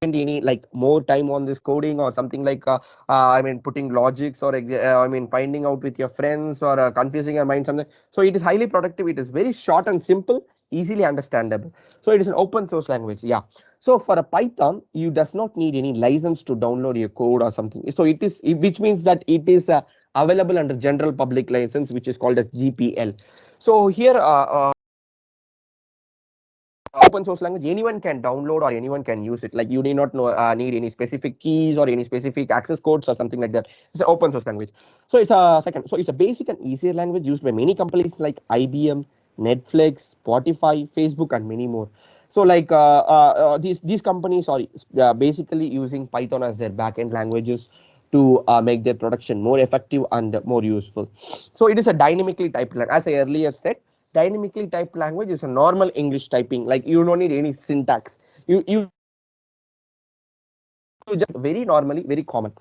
any like more time on this coding or something like I mean putting logics or I mean finding out with your friends or confusing your mind something. So it is highly productive. It is very short and simple, easily understandable. So it is an open source language. Yeah. So for a Python, you does not need any license to download your code or something. So it is, which means that it is available under general public license, which is called as GPL. So here open source language, anyone can download or anyone can use it. Like you need not know, need any specific keys or any specific access codes or something like that. It's an open source language. So it's a second, so it's a basic and easier language used by many companies like IBM, Netflix, Spotify, Facebook, and many more. So like these companies are basically using Python as their backend languages to make their production more effective and more useful. So it is a dynamically typed language. As I earlier said, dynamically typed language is a normal English typing. Like you don't need any syntax. You just very normally very common.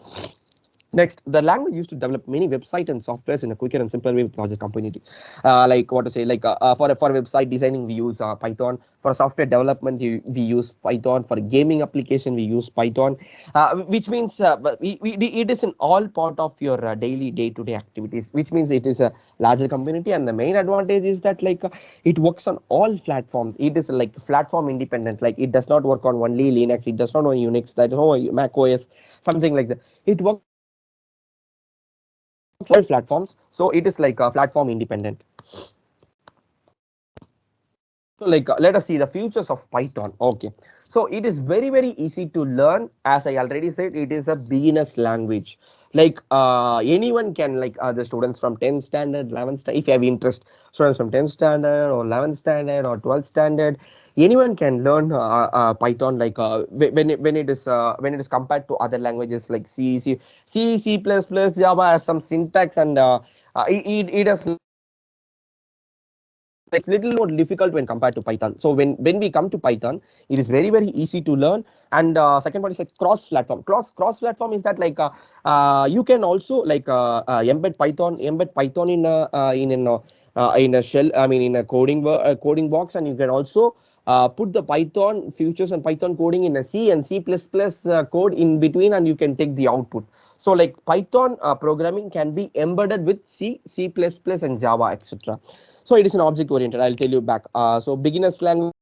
Next, the language used to develop many website and softwares in a quicker and simpler way with larger community. Like what to say, like for website designing, we use Python. For software development, we use Python. For gaming application, we use Python, which means it is an all part of your daily day-to-day activities. Which means it is a larger community, and the main advantage is that like it works on all platforms. It is like platform independent. Like it does not work on only Linux. It does not on Unix. That is no Mac OS, something like that. It works platforms, so it is like platform independent. So like let us see the futures of Python. Okay, so it is very easy to learn. As I already said, it is a beginner's language. Like anyone can, like the students from 10th standard, 11th standard, if you have interest, students from 10th standard or 11th standard or 12th standard, anyone can learn Python. Like when it is compared to other languages like C plus plus, Java has some syntax, and it has it's little more difficult when compared to Python. So when we come to Python, it is very easy to learn. And second one is like cross platform. Cross platform is that like you can also like embed Python in a shell. I mean in a coding box, and you can also put the Python futures and Python coding in a C and C++ code in between, and you can take the output. So like Python programming can be embedded with C++, and Java, etc. So it is an object oriented. I'll tell you back. So beginners language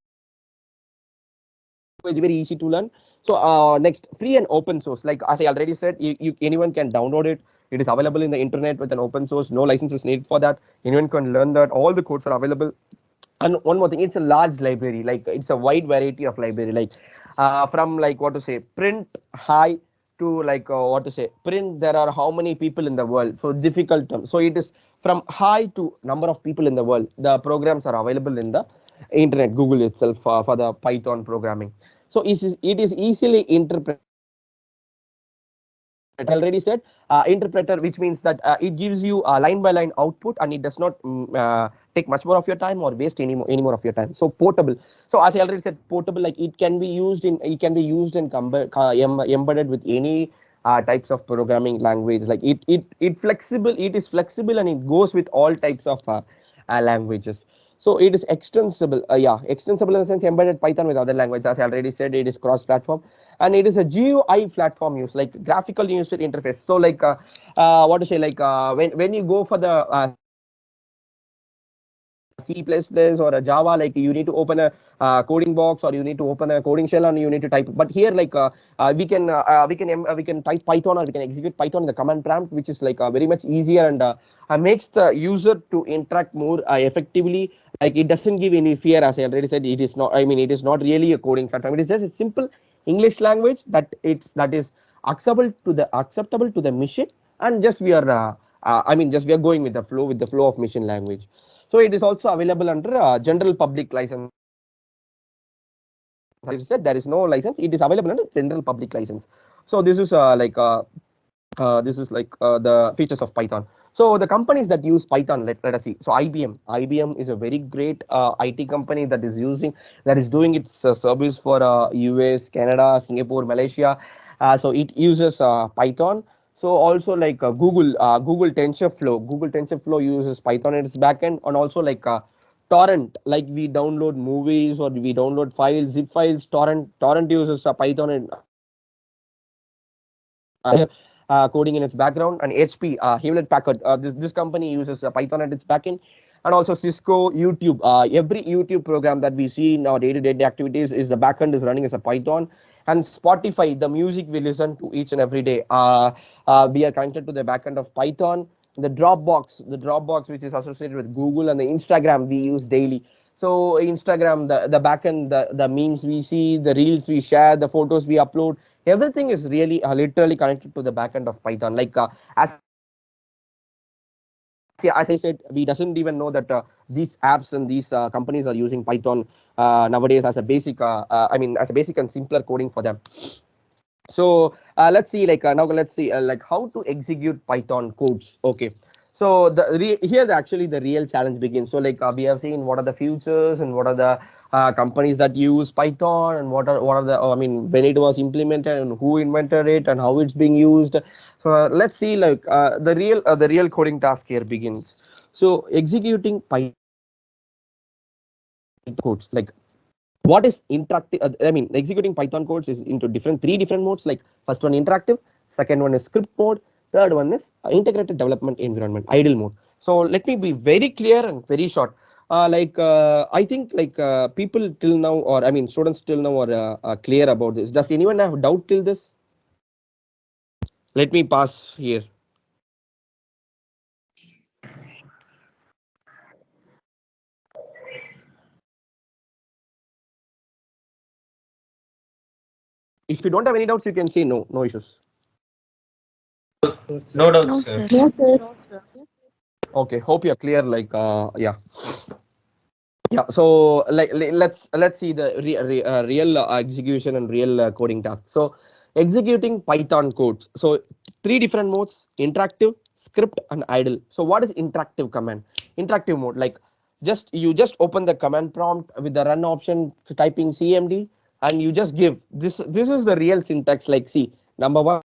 very easy to learn. So next, free and open source. Like as I already said, anyone can download it. It is available in the internet with an open source. No licenses needed for that. Anyone can learn that. All the codes are available. And one more thing, it's a large library. Like it's a wide variety of library. Like from like what to say, print high to like what to say, print. There are how many people in the world? So difficult term. So it is from high to number of people in the world. The programs are available in the internet, Google itself for the Python programming. So it is easily interpreted. I already said interpreter, which means that it gives you a line by line output, and it does not take much more of your time or waste any more of your time. So portable. So as I already said, portable, like it can be used and embedded with any types of programming language. Like it is flexible, and it goes with all types of languages. So it is extensible. Yeah, extensible in the sense embedded Python with other languages. As I already said, it is cross-platform, and it is a GUI platform use, like graphical user interface. So like what to say, like when you go for the C++ or a Java, like you need to open a coding box, or you need to open a coding shell, and you need to type. But here, like we can type Python, or we can execute Python in the command prompt, which is like very much easier, and makes the user to interact more effectively. Like it doesn't give any fear, as I already said. It is not. I mean, it is not really a coding platform. It is just a simple English language that is acceptable to the machine, and just we are. I mean, just we are going with the flow of machine language. So it is also available under general public license. As I said, there is no license. It is available under general public license. So this is like the features of Python. So the companies that use Python, let us see. So IBM is a very great IT company that is doing its service for US, Canada, Singapore, Malaysia. So it uses Python. So also like Google TensorFlow uses Python in its backend, and also like torrent, like we download movies or we download files, zip files. Torrent uses Python and coding in its background, and HP, Hewlett Packard, this company uses Python at its backend, and also Cisco, YouTube. Every YouTube program that we see in our day-to-day activities is the backend is running as a Python, and Spotify, the music we listen to each and every day, we are connected to the backend of Python. The Dropbox which is associated with Google, and the Instagram we use daily. So Instagram, the backend, the memes we see, the reels we share, the photos we upload, everything is really literally connected to the backend of Python. Like as I said, we doesn't even know that these apps and these companies are using Python nowadays as a basic, as a basic and simpler coding for them. So let's see, like now let's see like how to execute Python codes. Okay. So here actually the real challenge begins. So like we have seen what are the futures and what are the companies that use Python, and what are the when it was implemented and who invented it and how it's being used. So let's see, like the real coding task here begins. So executing Python codes, like what is interactive, executing Python codes is into three different modes. Like first one interactive, second one is script mode, third one is integrated development environment, idle mode. So let me be very clear and very short. I think like people till now, or students till now are clear about this. Does anyone have doubt till this? Let me pass here. If you don't have any doubts, you can say no, no issues. No doubt, No, sir. sir. No, sir. Okay, hope you're clear. Yeah. Yeah, so let's see the real execution and real coding task. So executing Python codes. So three different modes: interactive, script, and idle. So what is interactive command? Interactive mode, like you just open the command prompt with the run option, typing CMD, and you just give this. This is the real syntax. Like see, number one,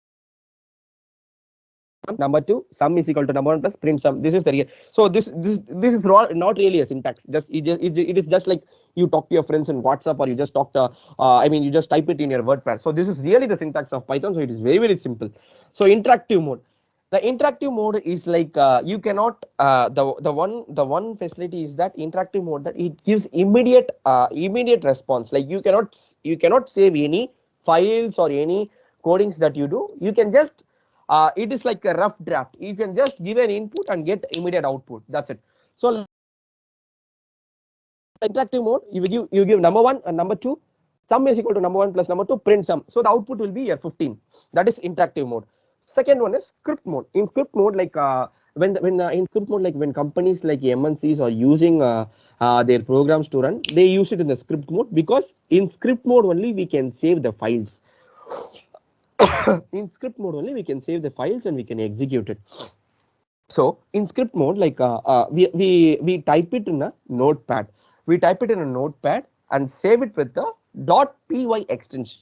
number two, sum is equal to number one plus print sum. This is the real. So this is not really a syntax. It is just like you talk to your friends in WhatsApp, or you just talk to you just type it in your WordPad. So this is really the syntax of Python. So it is very very simple. So interactive mode. The interactive mode is like you cannot the one facility is that interactive mode, that it gives immediate response. Like you cannot save any files or any codings that you do. You can just it is like a rough draft. You can just give an input and get immediate output. That's it. So interactive mode, you give number one and number two, sum is equal to number one plus number two, print sum. So the output will be a 15. That is interactive mode. Second one is script mode. In script mode, like when in script mode, like when companies like MNCs are using their programs to run, they use it in the script mode, because in script mode only we can save the files. In script mode only we can save the files and we can execute it. So in script mode, like we type it in a notepad. We type it in a notepad and save it with the .py extension.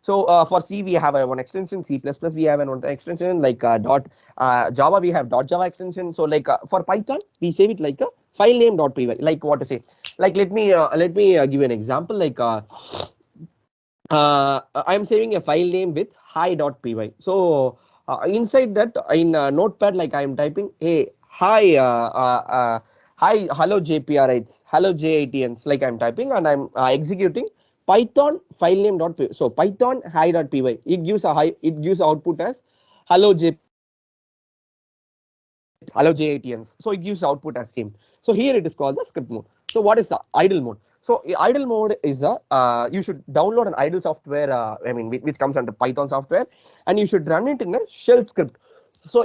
So for C we have one extension, C++ we have one extension, like Java we have .java extension. So like for Python we save it like a file name .py. Like what to say? Like let me give you an example. Like I'm saving a file name with hi.py. So inside that, in Notepad, like I'm typing, hey, hi, hello JPRites, hello JITNs, like I'm typing, and I'm executing Python file name.py. So Python hi.py. It gives a hi. It gives output as hello JPRites, hello JITNs. So it gives output as same. So here it is called the script mode. So what is the idle mode? So idle mode is a you should download an idle software. Which comes under Python software, and you should run it in a shell script. So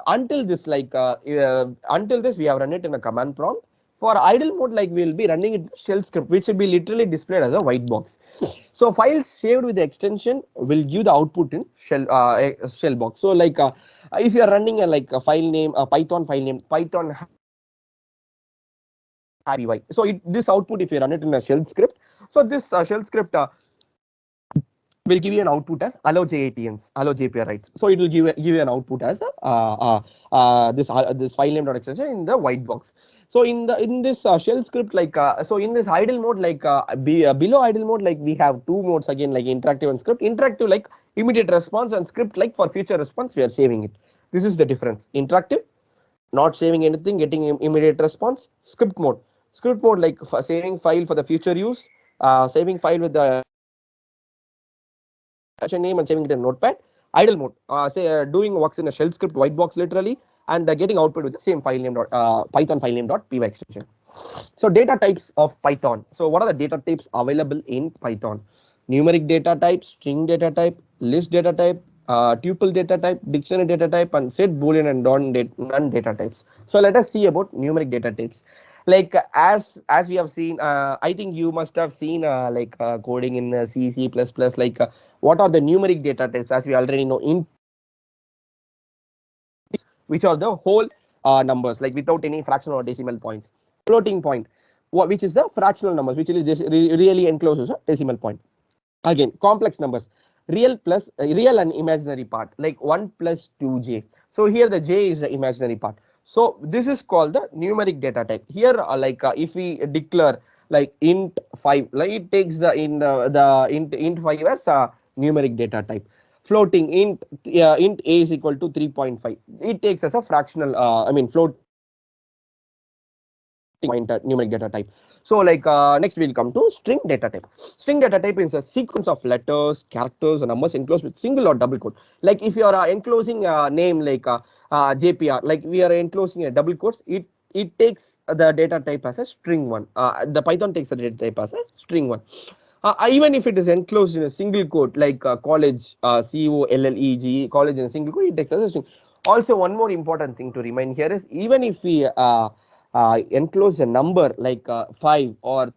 until this, until this, we have run it in a command prompt. For idle mode, like we'll be running it in shell script, which will be literally displayed as a white box. So files saved with the extension will give the output in shell box. So like if you are running a file name, a Python file name, Python py. So this output, if you run it in a shell script, so this shell script will give you an output as allow JATNs, allow JPR writes. So it will give you an output as this file name dot extension in the white box. So in this shell script, like so in this idle mode, like below idle mode, like we have two modes again, like interactive and script. Interactive like immediate response, and script like for future response we are saving it. This is the difference. Interactive, not saving anything, getting immediate response. Script mode like for saving file for the future use, saving file with the name and saving it in notepad. Idle mode, say doing works in a shell script white box literally, and getting output with the same file name python file name .py extension. So data types of Python. So what are the data types available in Python? Numeric data type, string data type, list data type, tuple data type, dictionary data type, and set boolean and none data types. So let us see about numeric data types. Like as we have seen, I think you must have seen coding in C, C++. Like what are the numeric data types? As we already know, in which are the whole numbers, like without any fractional or decimal points. Floating point, which is the fractional numbers, which is really encloses a decimal point. Again, complex numbers, real and imaginary part, like 1 plus 2j. So here the j is the imaginary part. So this is called the numeric data type. Here, if we declare like int 5, like it takes the int 5 as a numeric data type. Floating int a is equal to 3.5. It takes as a fractional, float pointer numeric data type. So next we'll come to string data type. String data type is a sequence of letters, characters, and numbers enclosed with single or double quote. Like if you are enclosing a name like JPR, like we are enclosing a double quotes, it takes the data type as a string one. The Python takes the data type as a string one. Even if it is enclosed in a single quote, like college, COLLEGE, college in a single quote, it takes as a string. Also, one more important thing to remind here is even if we enclose a number like 5 or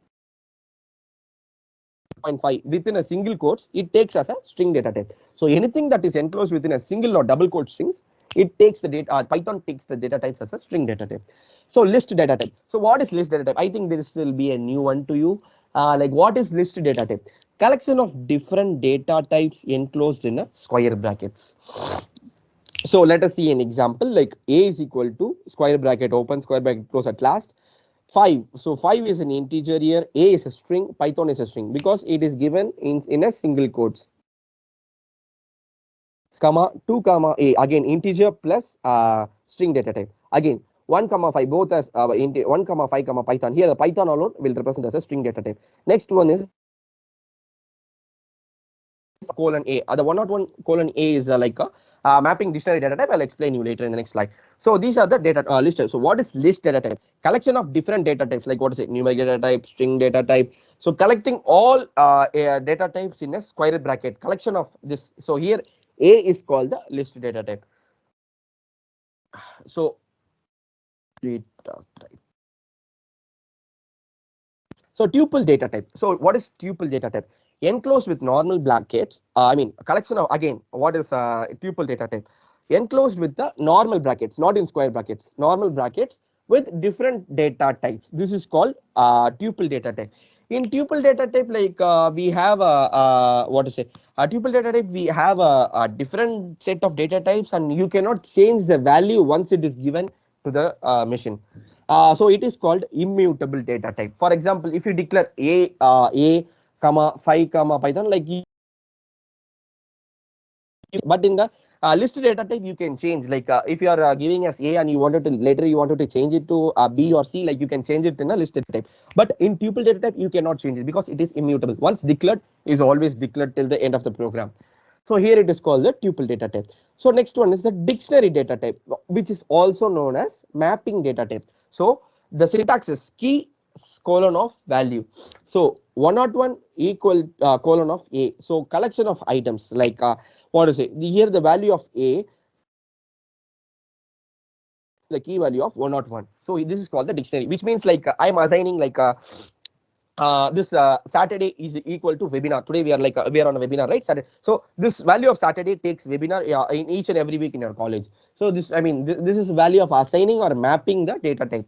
0.5 within a single quotes, it takes as a string data type. So anything that is enclosed within a single or double quote strings, it takes the data. Python takes the data types as a string data type. So list data type. So what is list data type? I think this will be a new one to you. Like what is list data type? Collection of different data types enclosed in a square brackets. So let us see an example, like a is equal to square bracket open, square bracket close at last, 5. So 5 is an integer here, a is a string, Python is a string because it is given in a single quotes, comma 2 comma a, again integer plus string data type. Again 1 comma 5 both as 1 comma 5 comma Python. Here the Python alone will represent as a string data type. Next one is colon a. The 101 colon a is like a mapping dictionary data type. I'll explain you later in the next slide. So these are the data list. So what is list data type? Collection of different data types, like what is it? Numeric data type, string data type. So collecting all data types in a square bracket. Collection of this. So here a is called the list data type. So data type. So tuple data type. So what is tuple data type? Enclosed with normal brackets. Collection of, again, what is tuple data type? Enclosed with the normal brackets, not in square brackets, normal brackets with different data types. This is called tuple data type. In tuple data type, like we have a tuple data type, we have a different set of data types, and you cannot change the value once it is given to the machine. So it is called immutable data type. For example, if you declare a comma 5 comma Python, like but in the list data type you can change, like if you are giving us a and you wanted to later you wanted to change it to b or c, like you can change it in a list data type. But in tuple data type you cannot change it because it is immutable. Once declared, is always declared till the end of the program. So here it is called the tuple data type. So next one is the dictionary data type, which is also known as mapping data type. So the syntax is key colon of value. So 101 equal colon of a. So collection of items, like what is it? Here the value of a, the key value of 101. So this is called the dictionary, which means like I'm assigning like this Saturday is equal to webinar. Today we are we are on a webinar, right? Saturday. So this value of Saturday takes webinar in each and every week in your college. So this, this is value of assigning or mapping the data type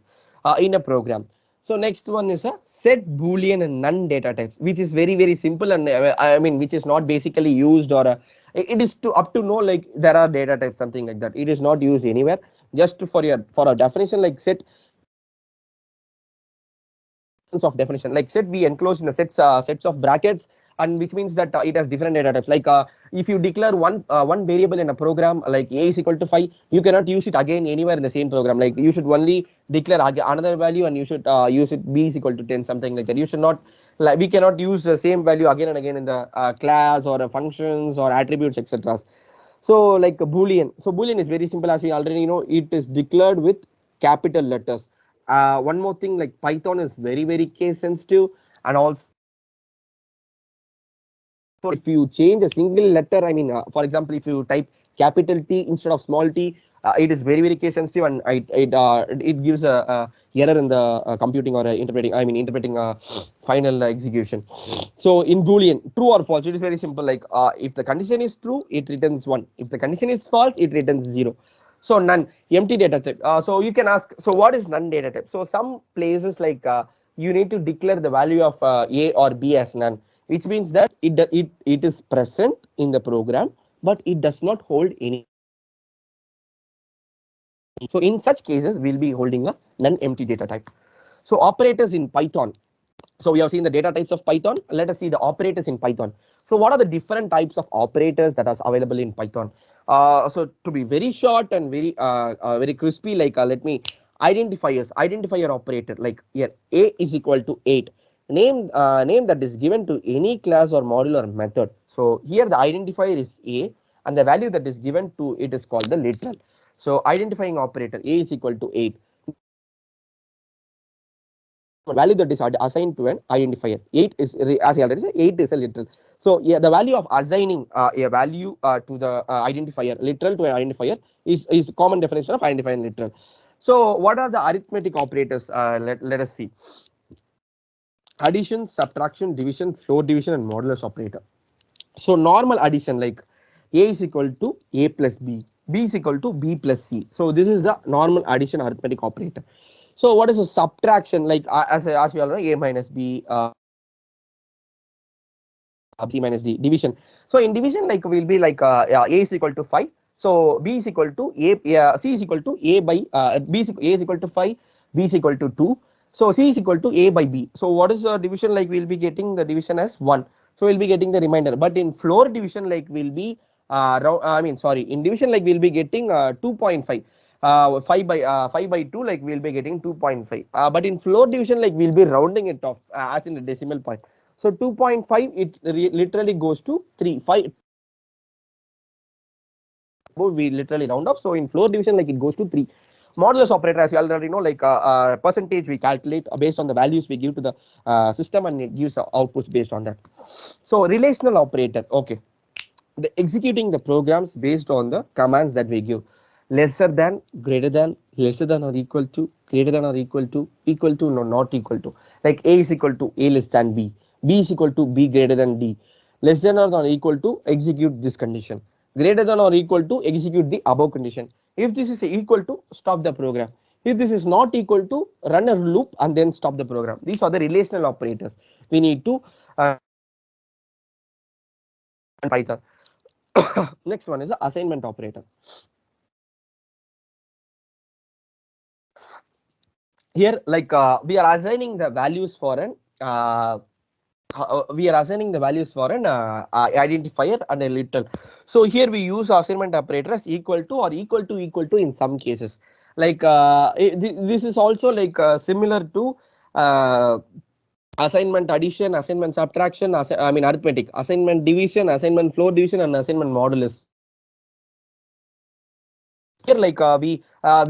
in a program. So next one is a set boolean and none data types, which is very simple, and I mean which is not basically used, or it is to up to know like there are data types, something like that. It is not used anywhere. Just for your for a definition, like set of definition, like set we enclose in the sets of brackets, and which means that it has different data types. Like if you declare one variable in a program like a is equal to 5, you cannot use it again anywhere in the same program. Like you should only declare another value, and you should use it b is equal to 10, something like that. You should not, like we cannot use the same value again and again in the class or functions or attributes, etc. So like a boolean, so boolean is very simple, as we already know. It is declared with capital letters. One more thing, like Python is very case sensitive, and also if you change a single letter, I mean for example, if you type capital T instead of small t, it is very case sensitive, and it gives a error in the computing or interpreting, I mean interpreting final execution. So in boolean, true or false, it is very simple. Like if the condition is true, it returns 1. If the condition is false, it returns 0. So none, empty data type. So you can ask, so what is none data type? So some places like you need to declare the value of a or b as none, which means that it is present in the program, but it does not hold any. So in such cases, we'll be holding a non-empty data type. So operators in Python. So we have seen the data types of Python. Let us see the operators in Python. So what are the different types of operators that are available in Python? So to be very short and very crispy, like let me identifier operator, like here a is equal to 8. Name that is given to any class or module or method. So here the identifier is a, and the value that is given to it is called the literal. So identifying operator a is equal to 8. Value that is assigned to an identifier. 8 is, as I already said, 8 is a literal. So yeah, the value of assigning a value to the identifier, literal to an identifier, is common definition of identifier and literal. So what are the arithmetic operators? Let us see. Addition, subtraction, division, floor division, and modulus operator. So normal addition, like a is equal to a plus b is equal to b plus c. So this is the normal addition arithmetic operator. So what is a subtraction? Like as we all know, a minus b, c minus d. Division. So in division, like will be like yeah, a is equal to 5. So b is equal to a, c is equal to a by a is equal to 5, b is equal to 2. So c is equal to a by b. So what is the division? Like we'll be getting the division as 1. So we'll be getting the remainder. But in floor division, like will be I mean sorry, in division, like we'll be getting 2.5. 5 by 2, like we'll be getting 2.5. But in floor division, like we'll be rounding it off as in the decimal point. So 2.5, it literally goes to 3. 5, we literally round off. So in floor division, like it goes to 3. Modulus operator, as you already know, like percentage we calculate based on the values we give to the system, and it gives outputs based on that. So relational operator, okay, the executing the programs based on the commands that we give. Lesser than, greater than, lesser than or equal to, greater than or equal to, no, not equal to. Like a is equal to a less than b is equal to b greater than d, less than or equal to execute this condition, greater than or equal to execute the above condition. If this is equal to, stop the program. If this is not equal to, run a loop and then stop the program. These are the relational operators we need to Python. Next one is the assignment operator. Here, like we are assigning the values for an identifier and a literal. So here we use assignment operator as equal to or equal to in some cases. Like this is also like similar to assignment addition, assignment subtraction, I mean arithmetic, assignment division, assignment floor division, and assignment modulus. Here, like we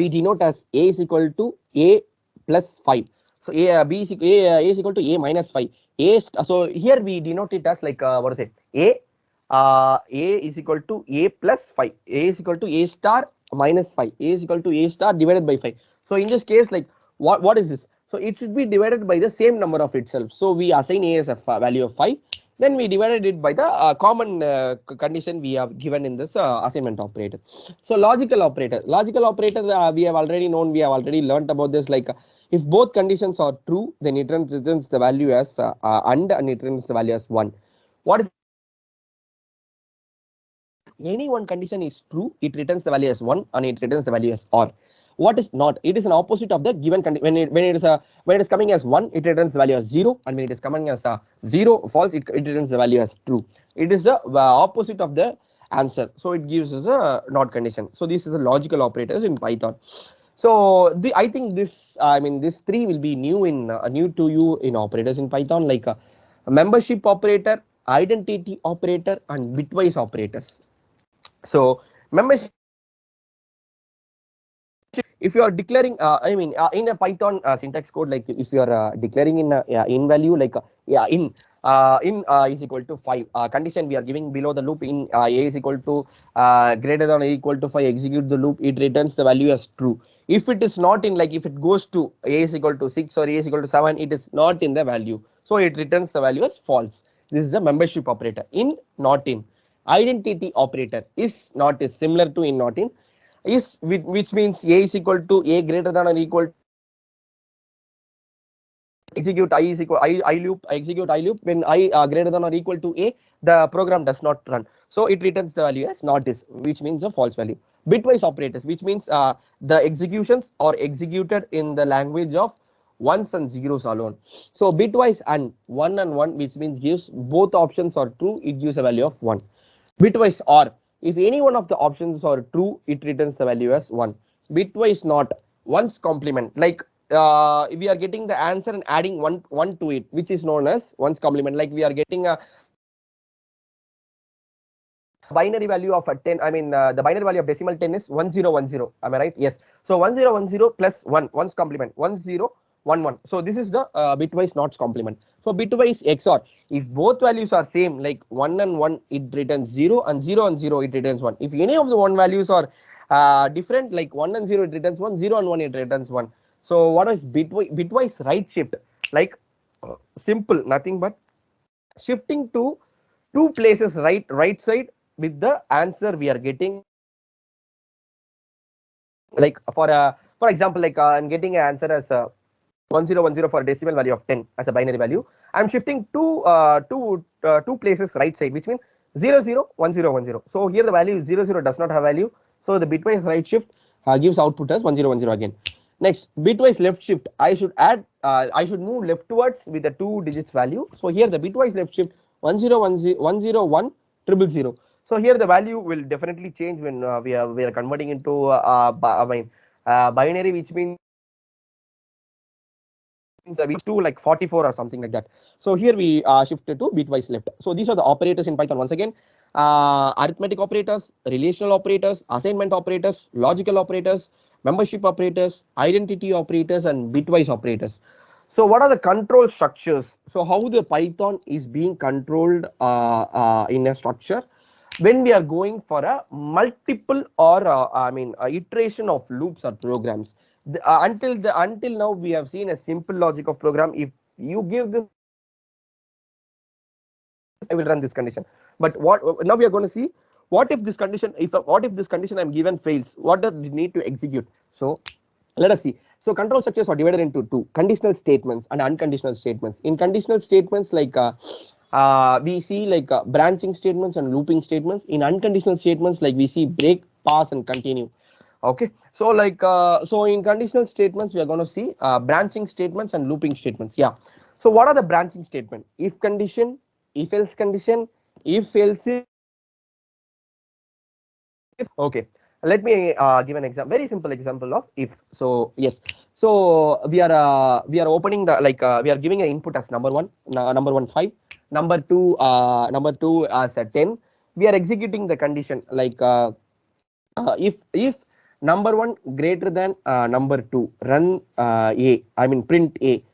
denote as a is equal to a plus 5. So a is equal to a minus 5. So here we denote it as like what is it? A is equal to a plus 5. A is equal to a star minus 5. A is equal to a star divided by 5. So in this case, like what is this? So it should be divided by the same number of itself. So we assign a as a value of 5. Then we divided it by the common condition we have given in this assignment operator. So logical operator we have already known, we have already learnt about this. Like if both conditions are true, then it returns the value as and it returns the value as 1. What if any one condition is true, it returns the value as 1 and it returns the value as or. What is not? It is an opposite of the given condition. When it is coming as 1, it returns the value as 0, and when it is coming as 0 false, it returns the value as true. It is the opposite of the answer, so it gives us a not condition. So this is the logical operators in Python. So I think this 3 will be new to you in operators in Python, like a membership operator, identity operator, and bitwise operators. So membership, if you are declaring, in a Python syntax code, like if you are declaring in value, like in is equal to 5 condition we are giving below the loop, in a is equal to greater than or equal to 5, execute the loop, it returns the value as true. If it is not in, like if it goes to a is equal to 6 or a is equal to 7, it is not in the value, so it returns the value as false. This is a membership operator. In not in, identity operator is not is similar to in not in, is which means a is equal to a greater than or equal to execute I is equal I loop, execute I loop when I greater than or equal to a, the program does not run, so it returns the value as not is, which means a false value. Bitwise operators, which means the executions are executed in the language of ones and zeros alone. So bitwise and 1, which means gives both options are true, it gives a value of 1. Bitwise or, if any one of the options are true, it returns the value as 1. Bitwise not, one's complement, like we are getting the answer and adding one to it, which is known as one's complement. Like we are getting a binary value of a 10, the binary value of decimal 10 is 1010, am I right? Yes. So 1010 plus 1, one's complement, 1011. So this is the bitwise not's complement. So bitwise XOR, if both values are same, like 1 and 1, it returns 0, and 0 and 0, it returns 1. If any of the one values are different, like 1 and 0, it returns 1, 0 and 1, it returns 1. So what is bitwise right shift? Like simple, nothing but shifting to two places, right side, with the answer we are getting. Like for example, like I'm getting an answer as 1010 for a decimal value of 10 as a binary value. I'm shifting two places right side, which means 001010. So here the value 00 does not have value, so the bitwise right shift gives output as 1010 again. Next, bitwise left shift, I should move leftwards with the 2 digits value. So here the bitwise left shift 1010101000. So here the value will definitely change when we are converting into binary, which means we to like 44 or something like that. So here we shifted to bitwise left. So these are the operators in Python. Once again, arithmetic operators, relational operators, assignment operators, logical operators, membership operators, identity operators, and bitwise operators. So what are the control structures? So how the Python is being controlled in a structure when we are going for a multiple or iteration of loops or programs. Until now we have seen a simple logic of program. If you give this, I will run this condition. But what now we are going to see, what if this condition, what if this condition I'm given fails, what does it need to execute? So let us see. So control structures are divided into two: conditional statements and unconditional statements. In conditional statements, like we see like branching statements and looping statements. In unconditional statements, like we see break, pass, and continue. Okay, so like so in conditional statements we are going to see branching statements and looping statements. Yeah. So what are the branching statement? If condition, if else condition, if else if. Okay, let me give an example, very simple example of if. So yes, so we are opening the, like we are giving an input as number one, number one 5, number two as a 10. We are executing the condition like if number one greater than number two, run a, print a,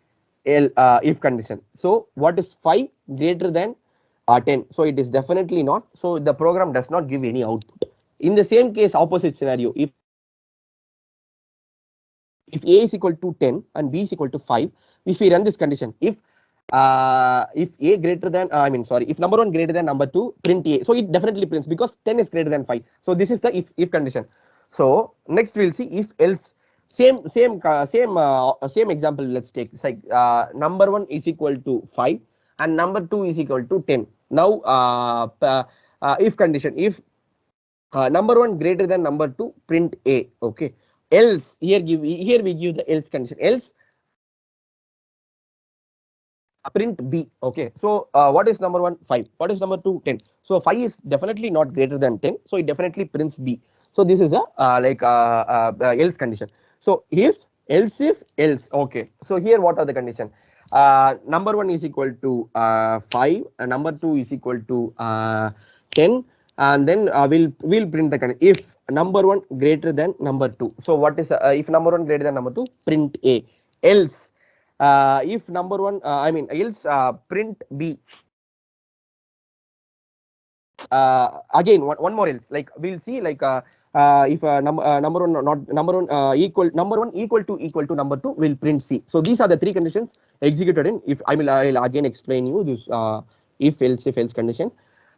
if condition. So what is 5 greater than 10? So it is definitely not. So the program does not give any output. In the same case, opposite scenario, if if A is equal to 10 and B is equal to 5, if we run this condition, if A greater than, if number 1 greater than number 2, print A. So it definitely prints because 10 is greater than 5. So this is the if condition. So next we'll see if else. Same example. Let's take. It's like number 1 is equal to 5 and number 2 is equal to 10. Now if condition, if number 1 greater than number 2, print A. Okay. Else, here we give the else condition. Else print B. Okay. So what is number 1? 5. What is number 2? 10. So 5 is definitely not greater than 10. So it definitely prints B. So this is a else condition. So if else. Okay. So here what are the condition? Number 1 is equal to 5 and number 2 is equal to 10, and then we'll print the condition if number 1 greater than number 2. So what is if number 1 greater than number 2, print A. Else if number 1 else print B. Again one more else, like we'll see, like if number 1 not number 1 equal to number 2, will print C. So these are the three conditions executed in if I'll again explain you this if else condition.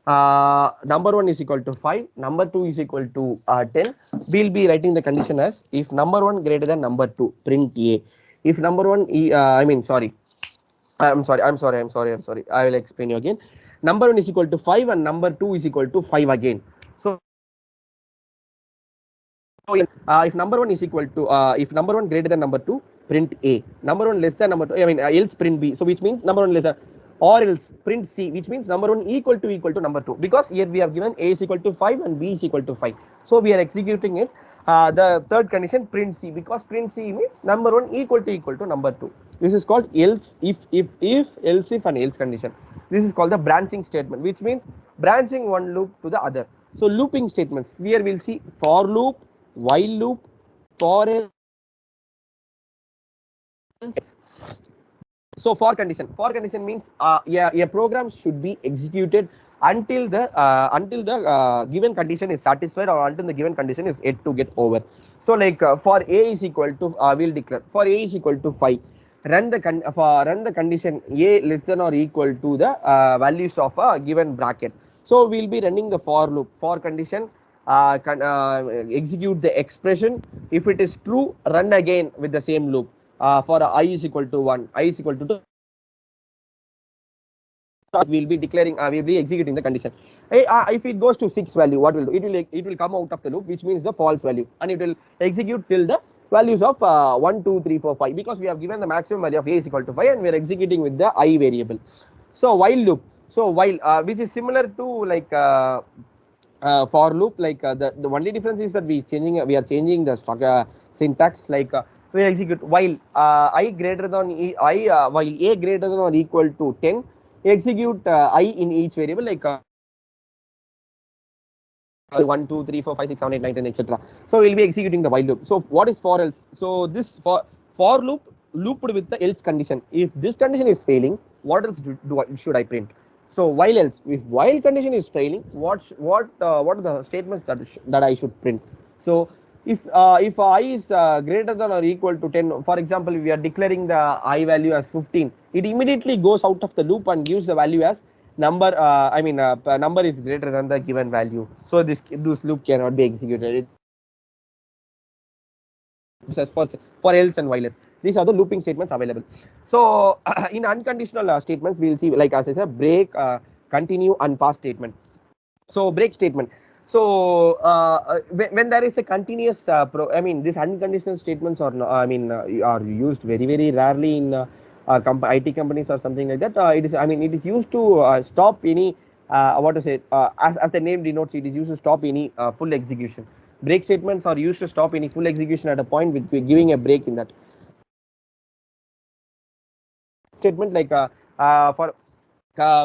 Number 1 is equal to 5, number 2 is equal to 10. We'll be writing the condition as if number 1 greater than number 2, print A. If number 1 I'm sorry, I will explain you again. Number 1 is equal to 5 and number 2 is equal to 5 again. So if number 1 is equal to if number 1 greater than number 2, print A. Number 1 less than number 2, else print B. So which means number 1 less than, or else print C, which means number 1 equal to number 2, because here we have given A is equal to 5 and B is equal to 5. So we are executing it. The third condition, print C, because print C means number 1 equal to number 2. This is called else if else if and else condition. This is called the branching statement, which means branching one loop to the other. So looping statements, here we'll see for loop, while loop, for else. So for condition means a program should be executed until the given condition is satisfied, or until the given condition is yet to get over. So like for A is equal to we'll declare for A is equal to 5. Run the condition A less than or equal to the values of a given bracket. So we'll be running the for loop. For condition, execute the expression. If it is true, run again with the same loop. For I is equal to 1, I is equal to 2, we'll be declaring, we'll be executing the condition. If it goes to 6 value, what will do? It will come out of the loop, which means the false value, and it will execute till the values of 1, 2, 3, 4, 5, because we have given the maximum value of A is equal to 5 and we are executing with the I variable. So while loop, so while which is similar to like for loop, like the only difference is that we are changing the syntax, like we execute while I greater than while A greater than or equal to 10, execute I in each variable, like 1, 2, 3, 4, 5, 6, 7, 8, 9, 10, etc. So we'll be executing the while loop. So what is for else? So this for loop looped with the else condition. If this condition is failing, what else should I print? So while else, if while condition is failing, what are the statements that I should print? So if I is greater than or equal to 10, for example, we are declaring the I value as 15, it immediately goes out of the loop and gives the value as number number is greater than the given value. So this loop cannot be executed. It for else and while else. These are the looping statements available. So in unconditional statements, we will see, like as I said, break, continue, and pass statement. So break statement. So when there is a continuous these unconditional statements are are used very rarely in IT companies or something like that. It is used to stop any what to say, as the name denotes, it is used to stop any full execution. Break statements are used to stop any full execution at a point with giving a break in that statement, like for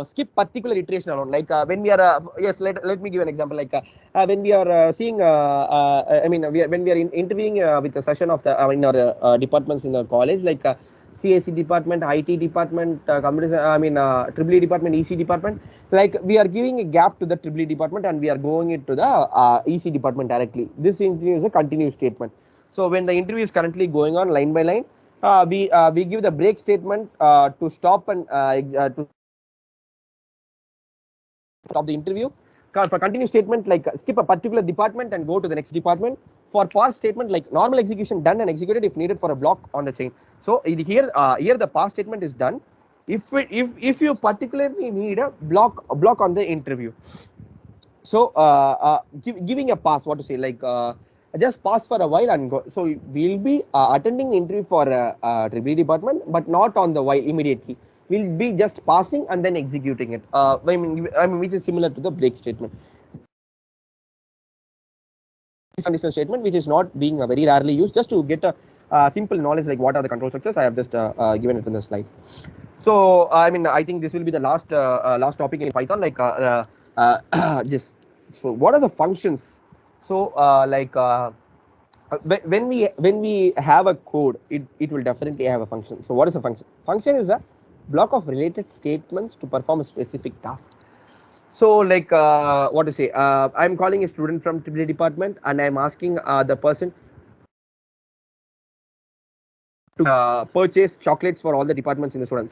skip particular iteration alone, like when we are yes, let me give an example, like when we are seeing when we are interviewing with a session of the in our departments in our college, like CAC department, IT department, computer EEE department, EC department, like we are giving a gap to the EEE department and we are going it to the EC department directly. This is a continuous statement. So when the interview is currently going on line by line, we give the break statement to stop and to stop the interview. For continue statement, like skip a particular department and go to the next department. For pause statement, like normal execution done and executed if needed for a block on the chain. So here the pause statement is done. If you particularly need a block on the interview, so giving a pass, what to say, like just pass for a while and go. So we'll be attending the interview for Tribal department, but not on the while immediately. We'll be just passing and then executing it. I mean, which is similar to the break statement. Conditional statement, which is not being very rarely used, just to get a simple knowledge like what are the control structures. I have just given it in the slide. So I mean, I think this will be the last topic in Python. Like just so what are the functions? So when we have a code, it will definitely have a function. So what is a function? Function is a block of related statements to perform a specific task. So like what to say? I'm calling a student from Tribal department and I'm asking the person to purchase chocolates for all the departments in the student.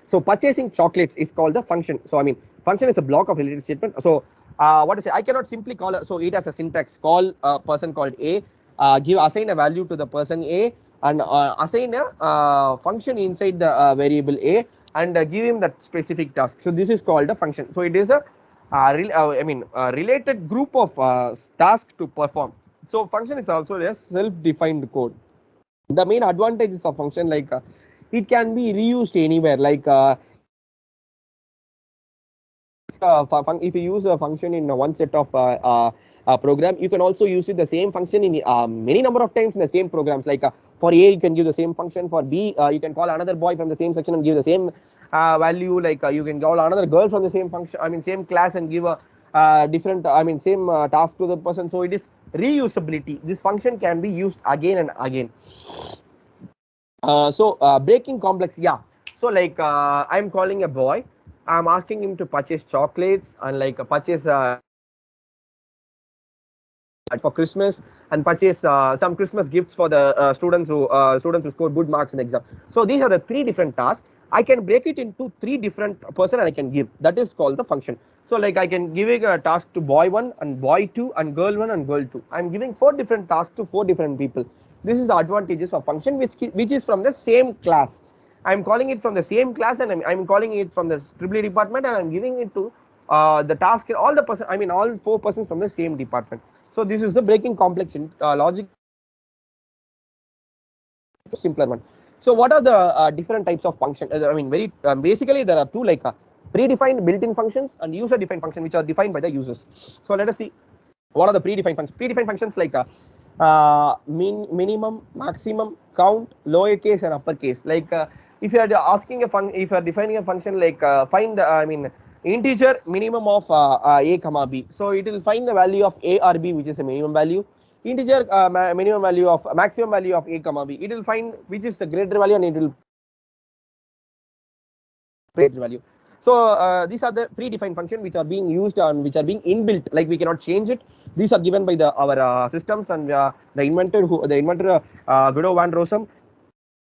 So purchasing chocolates is called the function. So I mean, function is a block of related statement. So what to say? I cannot simply call so it has a syntax. Call a person called A, assign a value to the person A, and assign a function inside the variable A, and give him that specific task. So this is called a function. So it is a related group of tasks to perform. So function is also a self-defined code. The main advantages of function, like it can be reused anywhere. Like if you use a function in one set of program, you can also use it the same function in many number of times in the same programs. Like for A, you can give the same function. For B, you can call another boy from the same section and give the same value. Like you can call another girl from the same function. I mean, same class and give a different. I mean, same task to the person. So it is reusability. This function can be used again and again. Breaking complex, yeah. So like I'm calling a boy. I'm asking him to purchase chocolates and like purchase for Christmas and purchase some Christmas gifts for the students who score good marks in exam. So these are the three different tasks. I can break it into three different person and I can give. That is called the function. So like I can give a task to boy 1 and boy 2 and girl 1 and girl 2. I'm giving 4 different tasks to 4 different people. This is the advantages of function which is from the same class. I'm calling it from the same class and I'm calling it from the Tribal department and I'm giving it to the task all the person. I mean all 4 persons from the same department. So this is the breaking complex logic, simpler one. So what are the different types of function? I mean, very basically there are two, like predefined built-in functions and user-defined functions, which are defined by the users. So let us see what are the predefined functions. Predefined functions like minimum, maximum, count, lowercase and uppercase. Like if you are asking if you are defining a function like find integer minimum of a comma b, so it will find the value of a or b, which is a minimum value. Integer minimum value of maximum value of a comma b, it will find which is the greater value and it will greater value. So these are the predefined functions which are being used and which are being inbuilt, like we cannot change it. These are given by our systems and the inventor Guido van Rossum,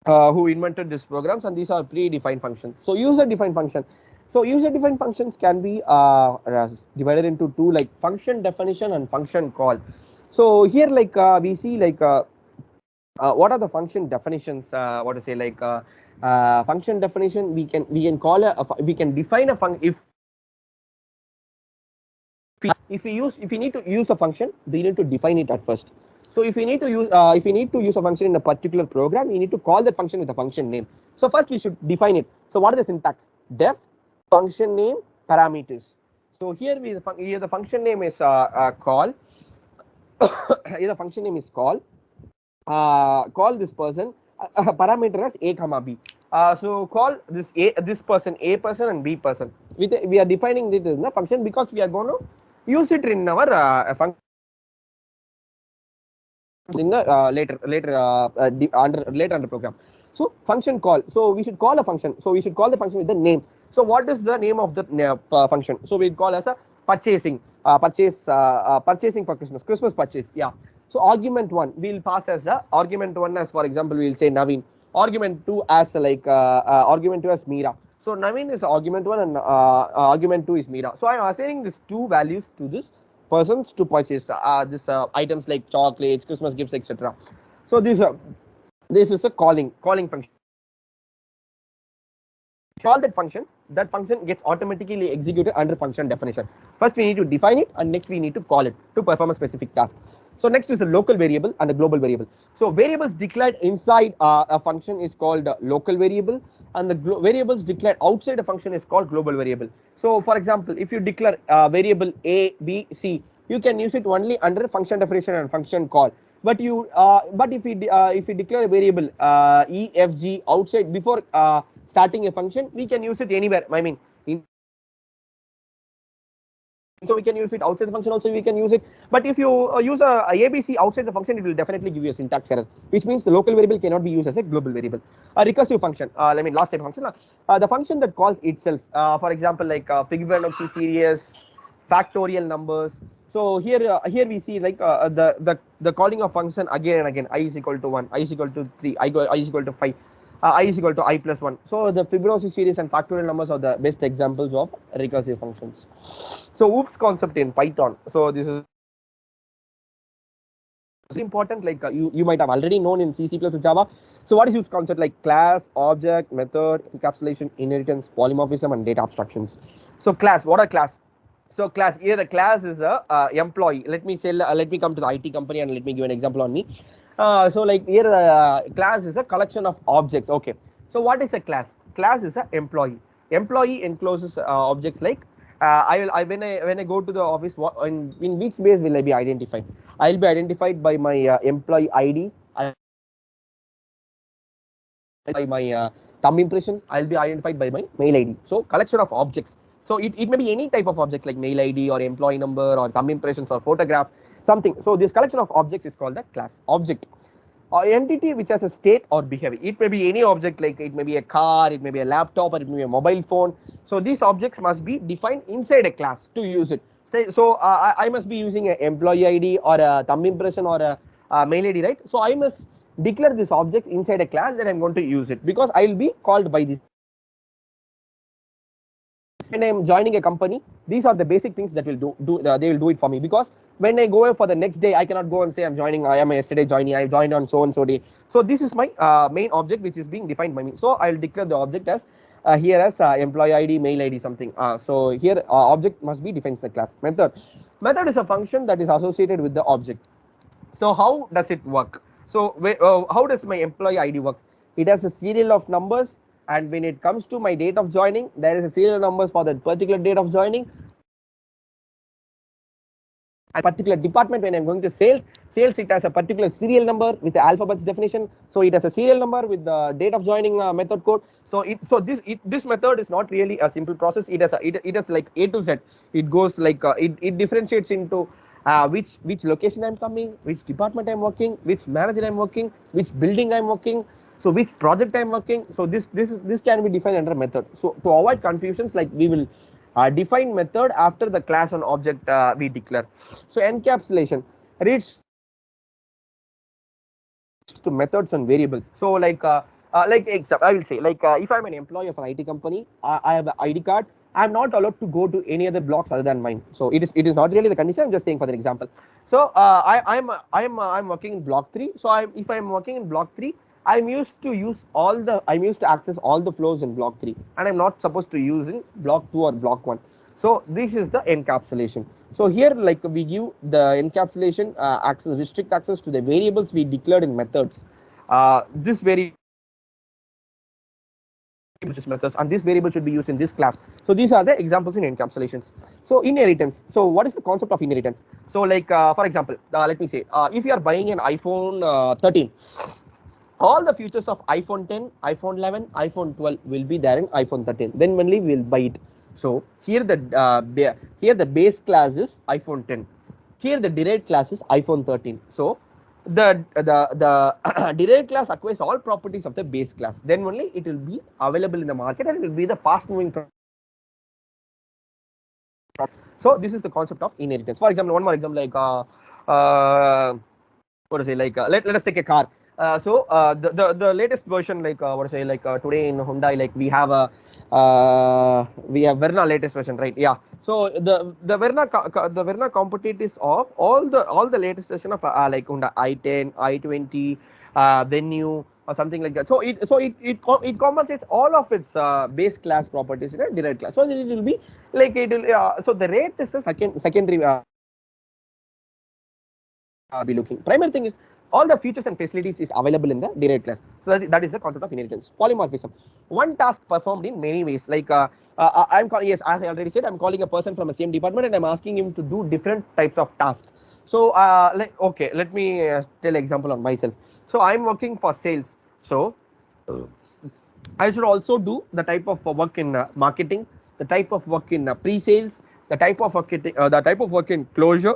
who invented these programs, and these are predefined functions. So user-defined function. So user-defined functions can be divided into two, like function definition and function call. So here, like we see, like what are the function definitions? What to say, like function definition, we can call we can define a function if we need to use a function, we need to define it at first. So if we need to use a function in a particular program, we need to call that function with a function name. So first we should define it. So what is the syntax? Def function name parameters. So here the function name is call. Here the function name is call. Call this person parameter as a comma b. So call this person a person and b person. We are defining this as a function because we are going to use it in our function in the later under program. So function call. So we should call a function. So we should call the function with the name. So what is the name of the function? So we call as a purchasing purchasing for Christmas purchase. Yeah. So argument 1 we'll pass as a argument 1 as, for example, we'll say Naveen. Argument 2 as argument 2 as Meera. So Naveen is argument 1 and argument 2 is Meera. So I'm assigning these two values to this persons to purchase this items like chocolates, Christmas gifts, etc. So this is a calling function. Call that function gets automatically executed under function definition. First we need to define it, and next we need to call it to perform a specific task. So next is a local variable and a global variable. So variables declared inside a function is called local variable, and the variables declared outside a function is called global variable. So for example, if you declare variable a, b, c, you can use it only under function definition and function call. But if you declare a variable e, f, g outside before starting a function, we can use it anywhere. I mean, so we can use it outside the function also, we can use it. But if you use a abc outside the function, it will definitely give you a syntax error, which means the local variable cannot be used as a global variable. A recursive function, last type function, the function that calls itself, for example, like Fibonacci series, factorial numbers. So here we see like the calling of function again and again. I is equal to 1, I is equal to 3, I is equal to 5, I is equal to I plus 1. So the Fibonacci series and factorial numbers are the best examples of recursive functions. So OOPS concept in Python. So this is important, like you might have already known in C++ and Java. So what is OOPS concept? Like class, object, method, encapsulation, inheritance, polymorphism, and data abstractions. So class, what are class? So class, here the class is a employee. Let me come to the IT company and let me give an example on me. So like here the class is a collection of objects. Okay. So what is a class? Class is a employee. Employee encloses objects like when I go to the office, in which base will I be identified? I will be identified by my employee ID, by my thumb impression. I'll be identified by my mail ID. So collection of objects. So it may be any type of object like mail ID or employee number or thumb impressions or photograph, something. So this collection of objects is called the class object. Or entity which has a state or behavior. It may be any object, like it may be a car, it may be a laptop, or it may be a mobile phone. So these objects must be defined inside a class to use it. So I must be using an employee ID or a thumb impression or a mail ID, right? So I must declare this object inside a class that I'm going to use it, because I will be called by this. When I'm joining a company, these are the basic things that will they will do it for me, because when I go for the next day, I cannot go and say I am a yesterday joinee, I joined on so and so day. So this is my main object which is being defined by me. So I will declare the object as here as employee ID, mail ID, something. So here object must be defined in the class. Method is a function that is associated with the object. So how does it work? So how does my employee ID works? It has a serial of numbers, and when it comes to my date of joining, there is a serial numbers for that particular date of joining. A particular department, when I'm going to sales, it has a particular serial number with the alphabets definition. So it has a serial number with the date of joining method code. So this method is not really a simple process. It has like A to Z. It goes like it differentiates into which location I'm coming, which department I'm working, which manager I'm working, which building I'm working, so which project I'm working. So this can be defined under method. So to avoid confusions, like we will define method after the class and object we declare. So encapsulation reads to methods and variables. So I will say, if I'm an employee of an IT company, I have an ID card. I'm not allowed to go to any other blocks other than mine. So it is not really the condition. I'm just saying for the example. So I'm working in block 3. So if I'm working in block 3, I'm used to access all the flows in block 3, and I'm not supposed to use in block 2 or block 1. So this is the encapsulation. So here, like, we give the encapsulation restrict access to the variables we declared in methods. This variable methods, and this variable should be used in this class. So these are the examples in encapsulations. So inheritance. So what is the concept of inheritance? So like for example, let me say, if you are buying an iPhone 13, all the features of iPhone 10, iPhone 11, iPhone 12 will be there in iPhone 13. Then only we will buy it. So here the base class is iPhone 10. Here the derived class is iPhone 13. So the derived class acquires all properties of the base class. Then only it will be available in the market, and it will be the fast moving product. So this is the concept of inheritance. For example, one more example, like what to say, like let us take a car. The latest version, like what to say, like today in Hyundai, like we have Verna latest version, right? Yeah. So the the Verna competitors of all the latest version of like Hyundai i10, i20, Venue or something like that. It compensates all of its base class properties in a direct class. So it will be like it will. So the rate is a secondary. Be looking. Primary thing is all the features and facilities is available in the derived class. So that is the concept of inheritance. Polymorphism. One task performed in many ways. Like I'm calling, yes, as I already said, I'm calling a person from the same department and I'm asking him to do different types of tasks. So okay, let me tell example on myself. So I'm working for sales. So I should also do the type of work in marketing, the type of work in pre-sales, the type of work in closure,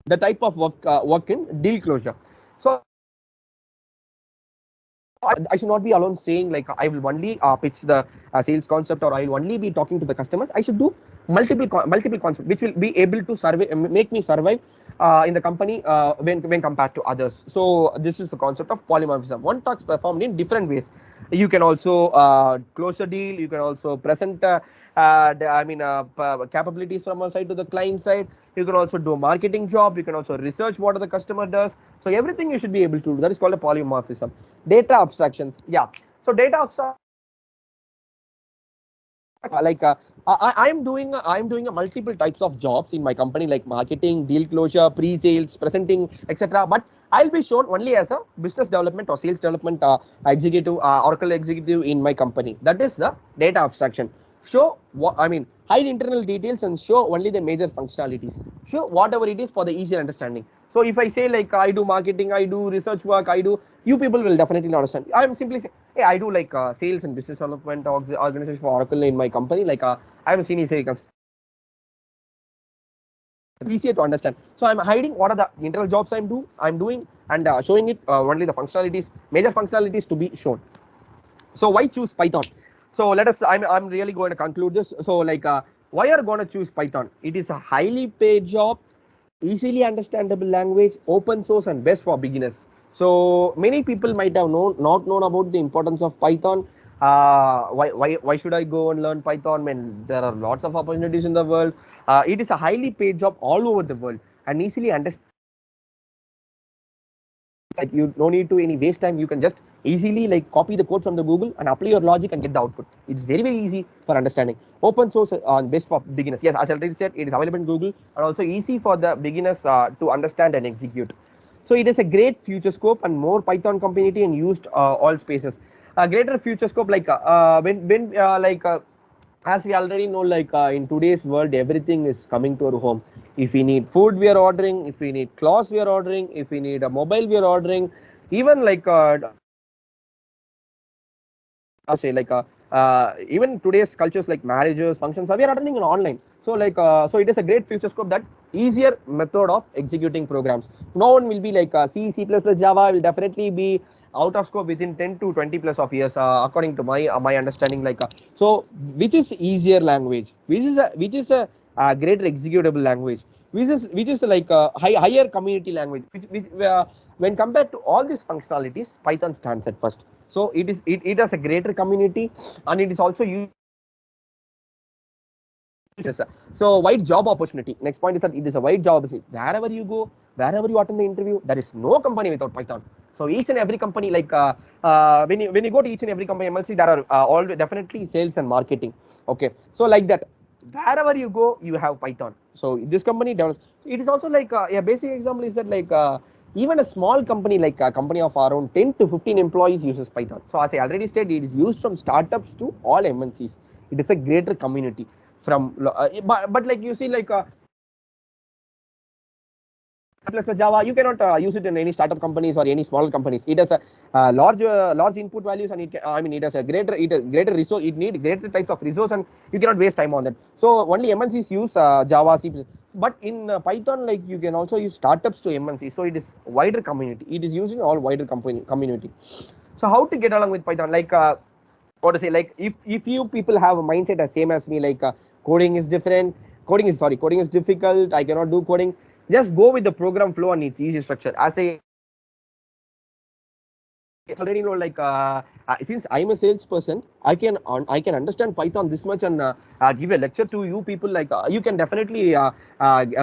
the type of work in deal closure. So I should not be alone saying like I will only pitch the sales concept or I will only be talking to the customers. I should do multiple concepts which will be able to survive, make me survive in the company when compared to others. So this is the concept of polymorphism. One task performed in different ways. You can also close a deal. You can also present. Capabilities from our side to the client side. You can also do a marketing job. You can also research what the customer does. So everything you should be able to do. That is called a polymorphism. Data abstractions. Yeah. So data abstraction, like I'm doing a multiple types of jobs in my company, like marketing, deal closure, pre-sales, presenting, etc. But I'll be shown only as a business development or sales development executive, Oracle executive in my company. That is the data abstraction. Show what I mean, hide internal details and show only the major functionalities. Show whatever it is for the easier understanding. So if I say like I do marketing, I do research work, I do, you people will definitely not understand. I'm simply saying, hey, I do like sales and business development organization for Oracle in my company. Like I'm a senior sales. It's easier to understand. So I'm hiding what are the internal jobs I'm doing and showing it only the functionalities, major functionalities to be shown. So why choose Python? So let us. I'm really going to conclude this. So like why are you going to choose Python? It is a highly paid job, easily understandable language, open source, and best for beginners. So many people might have not known about the importance of Python. Why should I go and learn Python when there are lots of opportunities in the world? It is a highly paid job all over the world and easily understand. Like you no need to any waste time. You can just easily like copy the code from the Google and apply your logic and get the output. It's very easy for understanding. Open source on best for beginners. Yes, as I already said, it is available in Google and also easy for the beginners to understand and execute. So it is a great future scope and more Python community and used all spaces. A greater future scope like when like as we already know, like in today's world, everything is coming to our home. If we need food, we are ordering. If we need clothes, we are ordering. If we need a mobile, we are ordering. Even like say like even today's cultures like marriages, functions, we are attending in online. So like so it is a great future scope that easier method of executing programs. No one will be like C, C++, Java will definitely be out of scope within 10 to 20 plus of years according to my understanding. Like so which is easier language, which is a greater executable language, which is like a higher community language, which when compared to all these functionalities, Python stands at first. So it has a greater community and it is also used. So wide job opportunity. Next point is that it is a wide job opportunity. Wherever you go, wherever you attend the interview, there is no company without Python. So each and every company, like when you go to each and every company MLC, there are all definitely sales and marketing. Okay, so like that, wherever you go, you have Python. So this company develops. It is also like a basic example is that like even a small company like a company of around 10 to 15 employees uses Python. So as I already said, it is used from startups to all MNCs. It is a greater community from but like you see like plus Java, you cannot use it in any startup companies or any small companies. It has a large input values and I mean it has a greater resource. It needs greater types of resource and you cannot waste time on that. So only MNCs use Java, C++. But in Python, like you can also use startups to MNCs. So it is wider community. It is using all wider community. So how to get along with Python? Like what to say? Like if you people have a mindset as same as me, like coding is different. Coding is difficult. I cannot do coding. Just go with the program flow and its easy structure. As I it's already know like since I'm a salesperson, I can understand Python this much and give a lecture to you people. Like you can definitely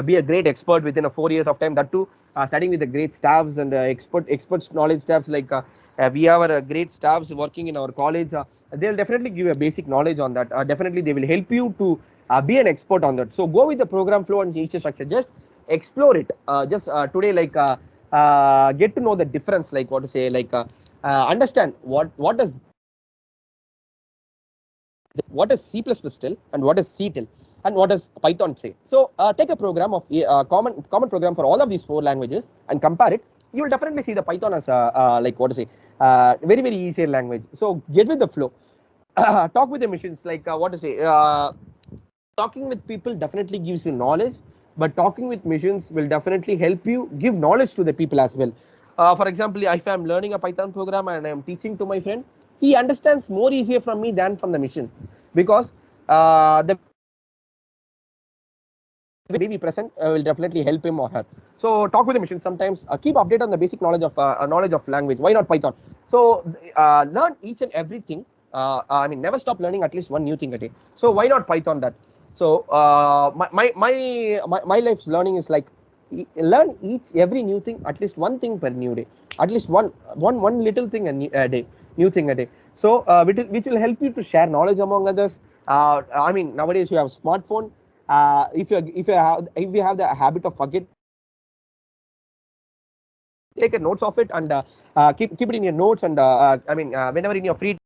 be a great expert within a 4 years of time. That too, studying with the great staffs and experts knowledge staffs. Like we have great staffs working in our college. They'll definitely give you a basic knowledge on that. Definitely they will help you to be an expert on that. So go with the program flow and feature structure. Just explore it. Just today like. Get to know the difference, like what to say, like understand what is C++ still and what is C till and what does Python say. So take a program of common program for all of these four languages and compare it. You will definitely see the Python as like what to say, very easier language. So get with the flow. Talk with the machines, like what to say. Talking with people definitely gives you knowledge, but talking with machines will definitely help you give knowledge to the people as well. For example, if I'm learning a Python program and I'm teaching to my friend, he understands more easier from me than from the machine, because the way we present will definitely help him or her. So talk with the machine sometimes. Keep update on the basic knowledge of language. Why not Python? So learn each and everything. I mean, never stop learning at least one new thing a day. So why not Python that? So my life's learning is like learn each every new thing, at least one thing per new day, at least one little thing a day, new thing a day. So which will help you to share knowledge among others. I mean, nowadays you have smartphone. If you have the habit of forget, take a notes of it and keep it in your notes and I mean whenever in your free.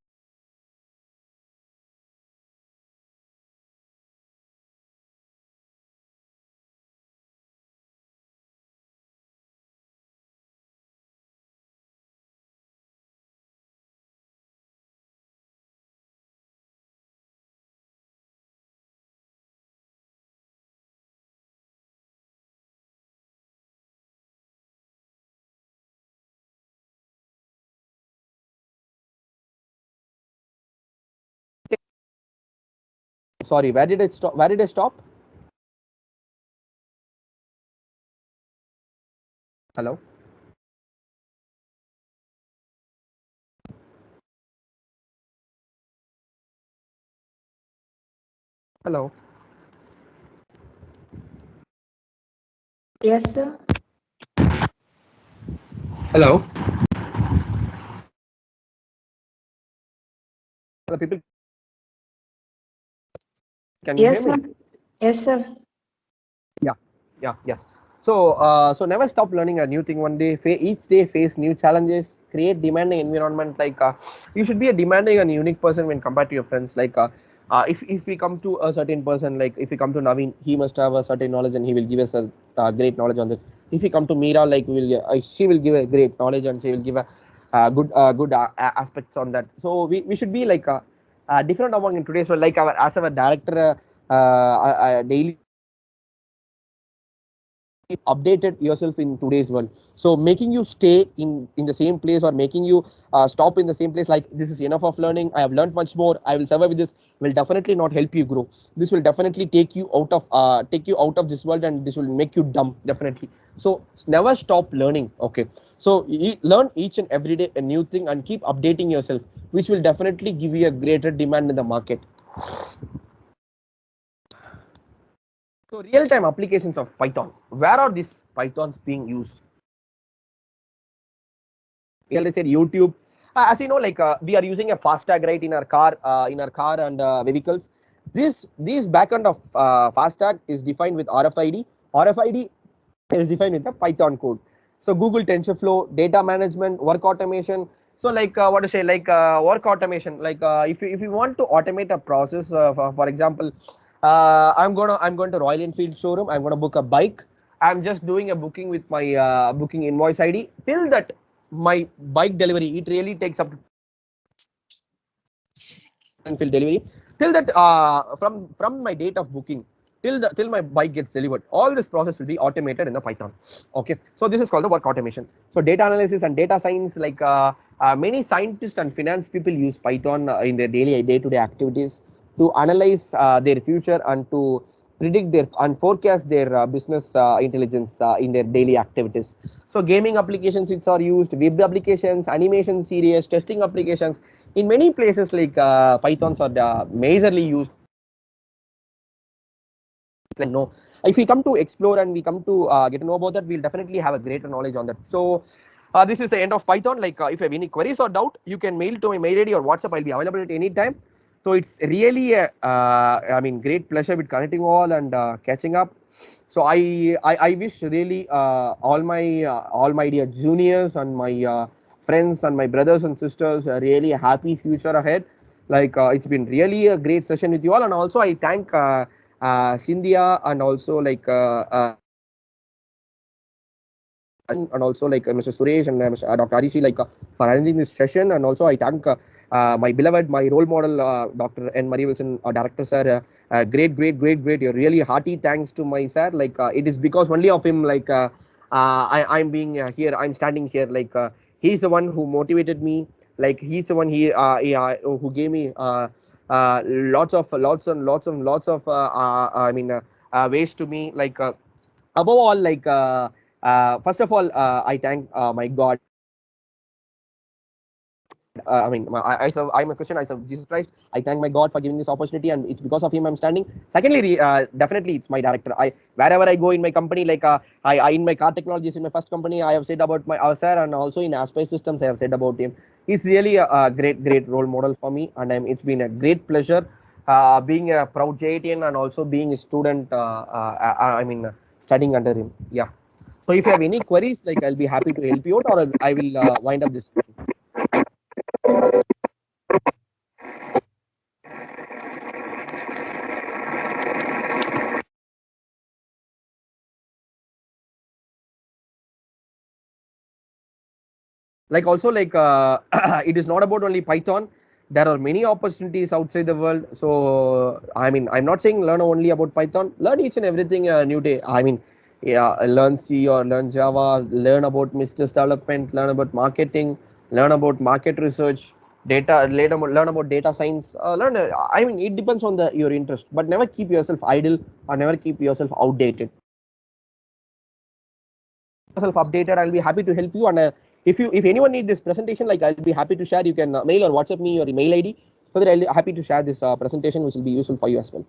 Sorry, where did I stop? Where did I stop? Hello, hello, Yes, sir. hello. Hello, people, can you hear Yes, me? sir. Yes, sir. Yeah, yeah, yes. So, so never stop learning a new thing. One day, each day face new challenges. Create demanding environment. Like you should be a demanding and unique person when compared to your friends. Like if we come to a certain person, like if we come to Naveen, he must have a certain knowledge and he will give us a great knowledge on this. If we come to Meera, like she will give a great knowledge and she will give a good aspects on that. So we should be like different among in today's world. Like our as our director daily updated yourself in today's world, so making you stay in the same place or making you stop in the same place, like this is enough of learning, I have learned much more, I will survive with this, will definitely not help you grow. This will definitely take you out of this world and this will make you dumb definitely. So never stop learning. Okay, so learn each and every day a new thing and keep updating yourself, which will definitely give you a greater demand in the market. So real-time applications of Python, where are these Pythons being used? Let's say YouTube. As you know, like we are using a FASTag right in our car and vehicles. This backend of FASTag is defined with RFID. RFID is defined with the Python code. So Google TensorFlow, data management, work automation. So like what to say, like work automation. Like if you want to automate a process, for example, I'm going to Royal Enfield showroom. I'm going to book a bike. I'm just doing a booking with my booking invoice ID. Till that my bike delivery, it really takes up to Enfield delivery. Till that from my date of booking till my bike gets delivered, all this process will be automated in the Python. Okay, so this is called the work automation. So data analysis and data science, like many scientists and finance people use Python in their daily day-to-day activities to analyze their future and to predict their and forecast their business intelligence in their daily activities. So gaming applications it's are used, web applications, animation series, testing applications. In many places like Pythons are majorly used. No, if we come to explore and we come to get to know about that, we'll definitely have a greater knowledge on that. So this is the end of Python. Like if you have any queries or doubt, you can mail to my mail ID or WhatsApp. I'll be available at any time. So it's really a, I mean, great pleasure with connecting all and catching up. So I wish really all my dear juniors and my friends and my brothers and sisters a really happy future ahead. Like it's been really a great session with you all, and also I thank Cynthia and also like and also like Mr. Suresh and Mr. Dr. Arishi like for arranging this session, and also I thank my beloved, my role model, Dr. N. Marie Wilson, director sir. Great. A really hearty thanks to my sir. Like it is because only of him. Like I'm being here. I'm standing here. Like he's the one who motivated me. Like he's the one who gave me lots of I mean ways to me. Like above all, like first of all, I thank my God. I mean, I'm a Christian. I serve Jesus Christ. I thank my God for giving this opportunity, and it's because of Him I'm standing. Secondly, definitely it's my director. I wherever I go in my company, like I in my car technologies in my first company, I have said about my our sir, and also in Aspire Systems, I have said about him. He's really a great role model for me, and it's been a great pleasure being a proud JITian and also being a student. I mean, studying under him. Yeah. So if you have any queries, like I'll be happy to help you out, or I will wind up this. Like also like it is not about only Python. There are many opportunities outside the world. So I mean, I'm not saying learn only about Python. Learn each and everything new day. I mean, yeah, learn C or learn Java, learn about business development, learn about marketing, learn about market research, data, learn about data science, learn I mean, it depends on the your interest, but never keep yourself idle or never keep yourself outdated. Yourself updated. I'll be happy to help you. And if anyone needs this presentation, like I'll be happy to share. You can mail or WhatsApp me your email ID so that I'll be happy to share this presentation, which will be useful for you as well.